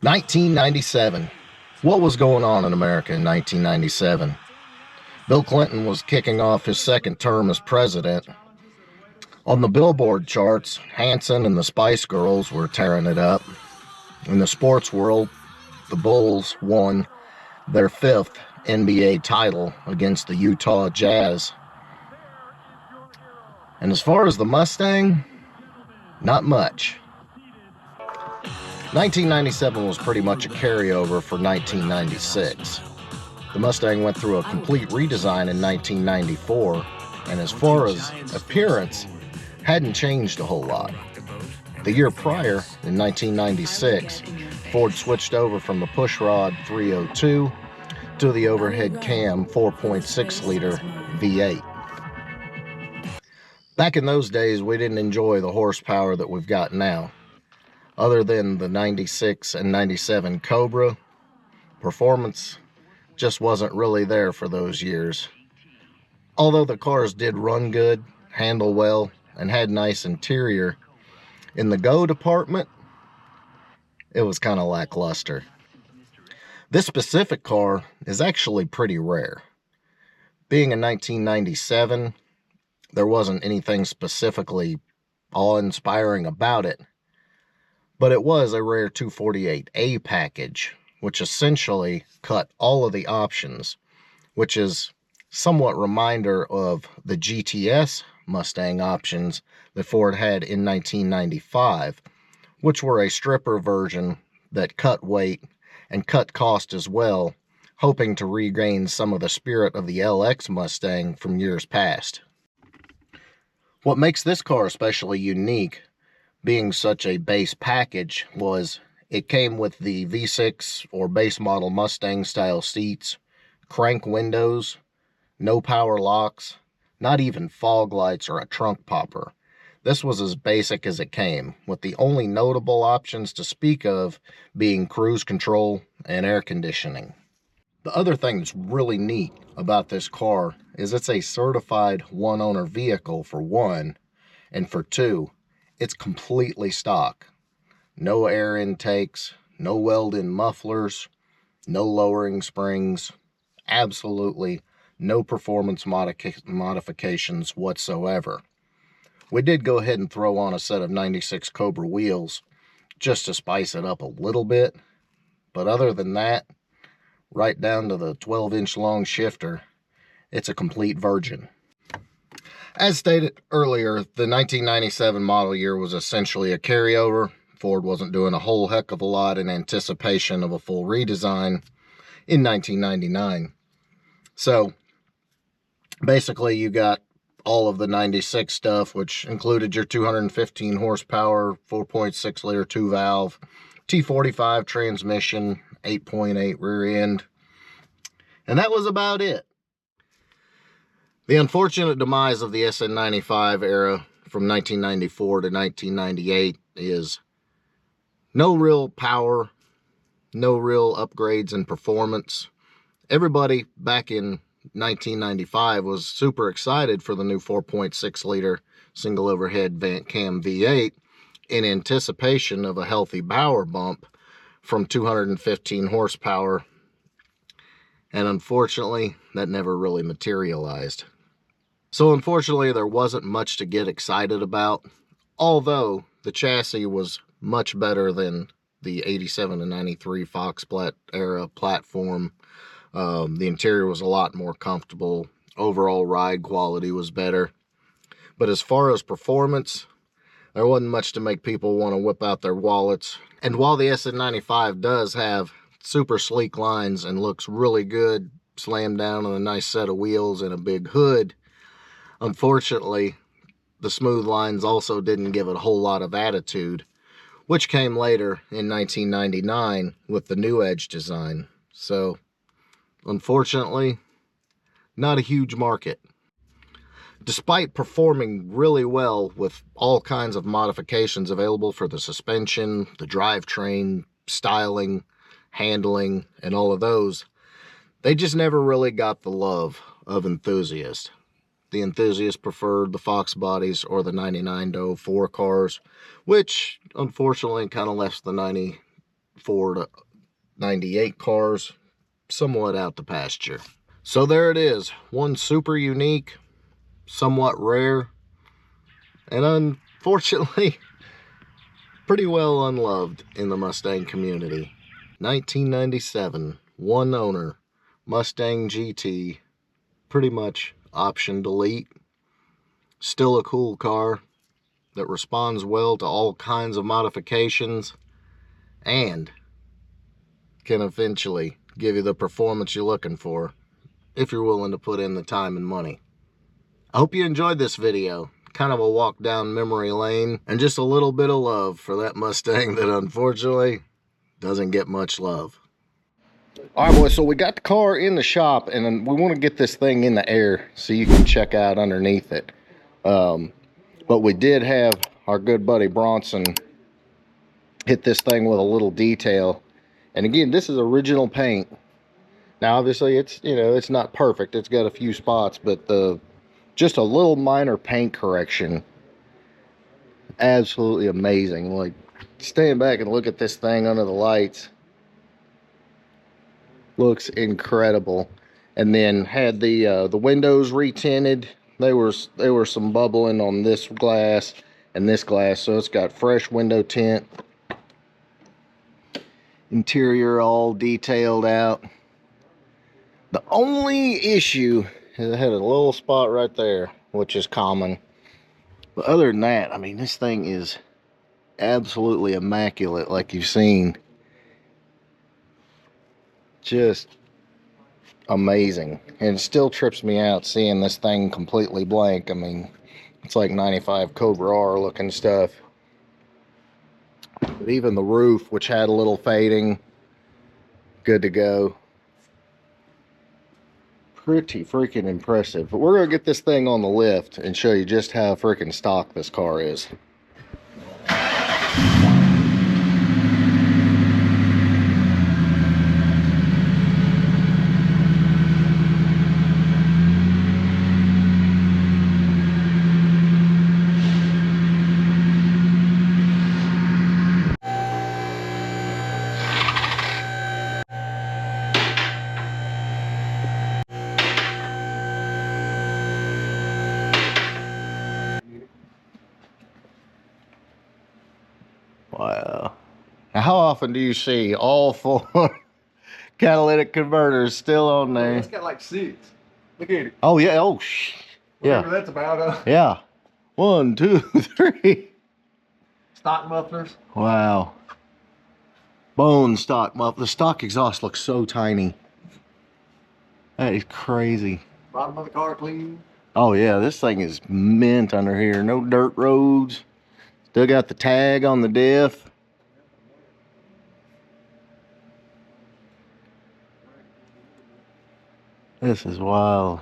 1997. What was going on in America in 1997? Bill Clinton was kicking off his second term as president. On the Billboard charts, Hanson and the Spice Girls were tearing it up. In the sports world, the Bulls won their 5th NBA title against the Utah Jazz. And as far as the Mustang, not much. 1997 was pretty much a carryover for 1996. The Mustang went through a complete redesign in 1994, and as far as appearance, hadn't changed a whole lot. The year prior, in 1996, Ford switched over from the pushrod 302 to the overhead cam 4.6-liter V8. Back in those days, we didn't enjoy the horsepower that we've got now. Other than the 96 and 97 Cobra, performance just wasn't really there for those years. Although the cars did run good, handle well, and had nice interior, in the go department, it was kind of lackluster. This specific car is actually pretty rare. Being in 1997, there wasn't anything specifically awe-inspiring about it, but it was a rare 248A package, which essentially cut all of the options, which is somewhat reminder of the GTS Mustang options that Ford had in 1995, which were a stripper version that cut weight and cut cost as well, hoping to regain some of the spirit of the LX Mustang from years past. What makes this car especially unique, being such a base package, was it came with the V6 or base model Mustang style seats, crank windows, no power locks, not even fog lights or a trunk popper. This was as basic as it came, with the only notable options to speak of being cruise control and air conditioning. The other thing that's really neat about this car is it's a certified one-owner vehicle, for one, and for two, it's completely stock. No air intakes, no weld-in mufflers, no lowering springs, absolutely no performance modifications whatsoever. We did go ahead and throw on a set of 96 Cobra wheels just to spice it up a little bit, but other than that, right down to the 12-inch long shifter, it's a complete virgin. As stated earlier, the 1997 model year was essentially a carryover. Ford wasn't doing a whole heck of a lot in anticipation of a full redesign in 1999. So, basically you got all of the 96 stuff, which included your 215 horsepower, 4.6-liter 2-valve, T45 transmission, 8.8 rear end, and that was about it. The unfortunate demise of the SN95 era from 1994 to 1998 is no real power, no real upgrades in performance. Everybody back in 1995 was super excited for the new 4.6-liter single overhead cam V8 in anticipation of a healthy power bump from 215 horsepower, and unfortunately that never really materialized. So unfortunately there wasn't much to get excited about, although the chassis was much better than the 87 and 93 Fox era platform. The interior was a lot more comfortable. Overall ride quality was better. But as far as performance, there wasn't much to make people want to whip out their wallets. And while the SN95 does have super sleek lines and looks really good, slammed down on a nice set of wheels and a big hood, unfortunately, the smooth lines also didn't give it a whole lot of attitude, which came later in 1999 with the new Edge design. So, unfortunately, not a huge market. Despite performing really well with all kinds of modifications available for the suspension, the drivetrain, styling, handling, and all of those, they just never really got the love of enthusiasts. The enthusiasts preferred the Fox bodies or the 99 to 04 cars, which unfortunately kind of left the 4 to 98 cars somewhat out to pasture. So there it is, one super unique, somewhat rare, and unfortunately pretty well unloved in the Mustang community. 1997, one owner, Mustang GT, pretty much option delete. Still a cool car that responds well to all kinds of modifications and can eventually give you the performance you're looking for if you're willing to put in the time and money. I hope you enjoyed this video. Kind of a walk down memory lane and just a little bit of love for that Mustang that unfortunately doesn't get much love. All right, boys, so we got the car in the shop and we want to get this thing in the air so you can check out underneath it. But we did have our good buddy Bronson hit this thing with a little detail. And again, this is original paint. Now, obviously, it's, you know, it's not perfect. It's got a few spots, but just a little minor paint correction. Absolutely amazing. Like, stand back and look at this thing under the lights. Looks incredible. And then had the windows retinted. There were some bubbling on this glass and this glass, so it's got fresh window tint. Interior all detailed out. The only issue is it had a little spot right there, which is common. But other than that, I mean, this thing is absolutely immaculate, like you've seen. Just amazing. And it still trips me out seeing this thing completely blank. I mean, it's like 95 Cobra R looking stuff. But even the roof, which had a little fading, good to go. Pretty freaking impressive. But we're going to get this thing on the lift and show you just how freaking stock this car is. Wow. Now, how often do you see all 4 catalytic converters still on there? It's got like 6. Look at it. Oh, yeah. Oh, yeah. Whatever that's about. Yeah. 1, 2, 3. Stock mufflers. Wow. Bone stock muffler. The stock exhaust looks so tiny. That is crazy. Bottom of the car clean. Oh, yeah. This thing is mint under here. No dirt roads. Still got the tag on the diff. This is wild.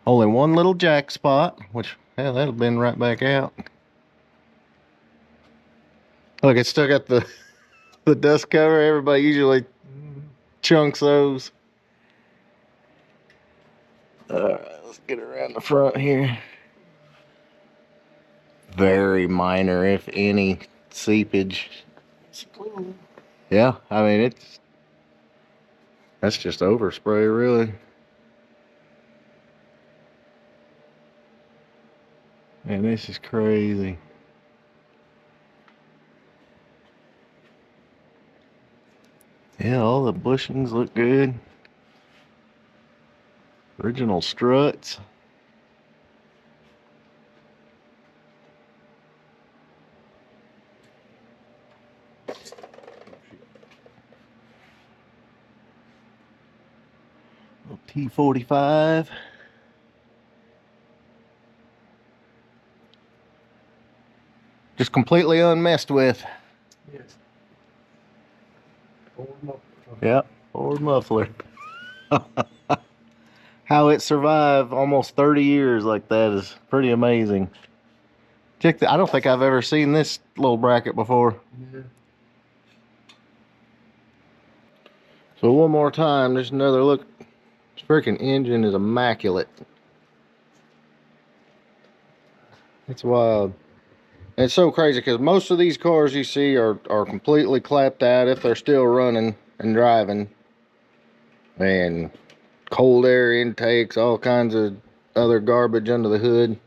Only one little jack spot, which, hell, that'll been right back out. Look, it's still got the dust cover. Everybody usually chunks those. Alright, let's get around the front here. Very minor, if any, seepage. Yeah, I mean, that's just overspray, really. Man, this is crazy. Yeah, all the bushings look good. Original struts. T45. Just completely unmessed with. Yes. Forward muffler. Yep, forward muffler. How it survived almost 30 years like that is pretty amazing. Check I don't think I've ever seen this little bracket before. Yeah. So one more time, just another look. This freaking engine is immaculate. It's wild. It's so crazy because most of these cars you see are completely clapped out if they're still running and driving. And cold air intakes, all kinds of other garbage under the hood.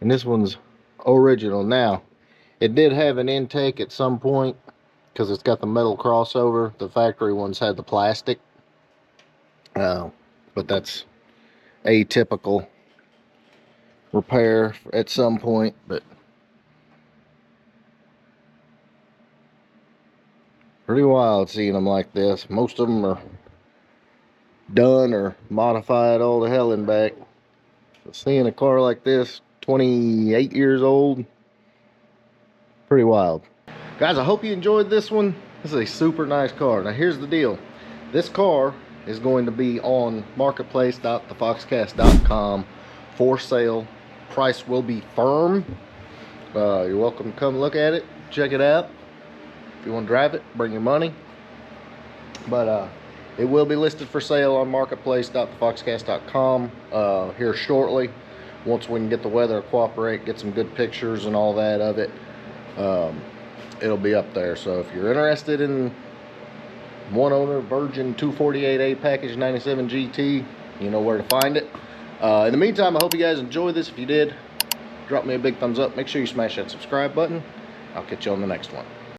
And this one's original. Now, it did have an intake at some point because it's got the metal crossover. The factory ones had the plastic. But that's atypical repair at some point. But pretty wild seeing them like this. Most of them are done or modified all the hell and back. But seeing a car like this, 28 years old, pretty wild. Guys, I hope you enjoyed this one. This is a super nice car. Now here's the deal. This car is going to be on marketplace.thefoxcast.com for sale. Price will be firm. You're welcome to come look at it, check it out. If you want to drive it, bring your money. But it will be listed for sale on marketplace.thefoxcast.com here shortly. Once we can get the weather to cooperate, get some good pictures and all that of it, it'll be up there. So if you're interested in one owner Virgin 248A package 97 GT, you know where to find it. In the meantime, I hope you guys enjoyed this. If you did, drop me a big thumbs up. Make sure you smash that subscribe button. I'll catch you on the next one.